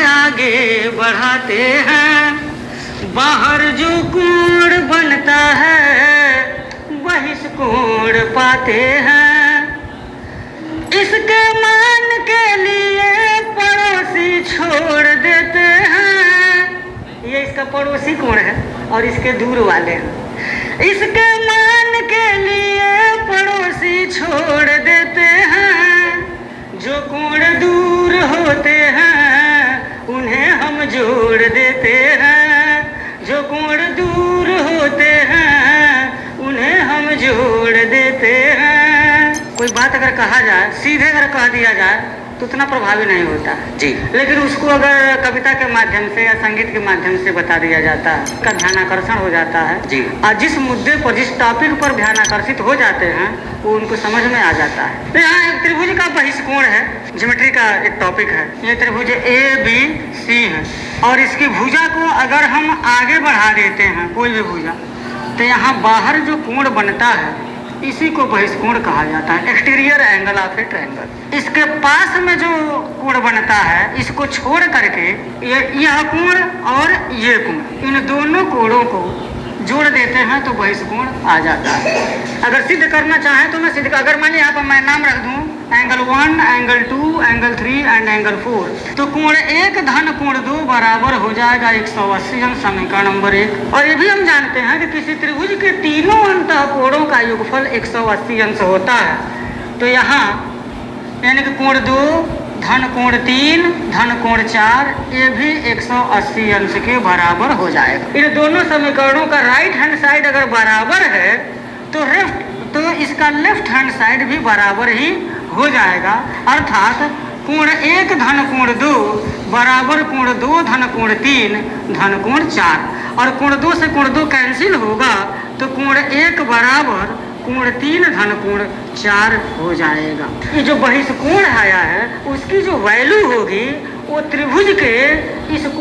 आगे बढ़ाते हैं। बाहर जो कोण बनता है बहिष्कोण पाते हैं। इसके मान के लिए पड़ोसी छोड़ देते हैं। ये इसका पड़ोसी कौन है और इसके दूर वाले हैं। इसके मान के लिए पड़ोसी छोड़ देते हैं। जो कोण दूर होते हैं उन्हें हम जोड़ देते हैं। जो कोण दूर होते हैं उन्हें हम जोड़ देते हैं। कोई बात अगर कहा जाए, सीधे अगर कह दिया जाए तो उतना प्रभावी नहीं होता जी। लेकिन उसको अगर कविता के माध्यम से या संगीत के माध्यम से बता दिया जाता है, उसका ध्यानाकर्षण हो जाता है जी। और जिस मुद्दे पर, जिस टॉपिक पर ध्यानाकर्षित हो जाते हैं वो उनको समझ में आ जाता है। तो यहाँ एक त्रिभुज का बहिष्कोण है, ज्योमेट्री का एक टॉपिक है। ये त्रिभुज ABC है और इसकी भुजा को अगर हम आगे बढ़ा देते हैं, कोई भी भुजा, तो यहाँ बाहर जो कोण बनता है इसी को बहिष्कोण कहा जाता है, exterior angle of A triangle. इसके पास में जो कोण बनता है इसको छोड़ करके यह कोण और ये कोण, इन दोनों कोणों को जोड़ देते हैं तो बहिष्कोण आ जाता है। अगर सिद्ध करना चाहें तो मैं सिद्ध, अगर मान यहाँ पर मैं नाम रख दूँ angle 1, angle 2, angle 3 and angle 4, तो कोण 1 धन कोण 2 बराबर हो जाएगा 180 अंश, समीकरण नंबर 1। और ये भी हम जानते हैं कि किसी त्रिभुज के तीनों अंतः कोणों का योगफल 180 अंश होता है। तो यहाँ यानी कि कोण 2 धन कोण 3 धन कोण 4 ये भी 180 अंश के बराबर हो जाएगा। इन दोनों समीकरणों का राइट हैंड साइड अगर बराबर है तो इसका लेफ्ट हैंड साइड भी बराबर ही हो जाएगा। अर्थात कोण 1 धन कोण 2 बराबर कोण 2 धन कोण 3 धन कोण 4, और कोण 2 से कोण 2 कैंसिल होगा तो कोण 1 बराबर कोण 3 धन कोण 4 हो जाएगा। ये जो बहिष्कोण आया है उसकी जो वैल्यू होगी वो त्रिभुज के इस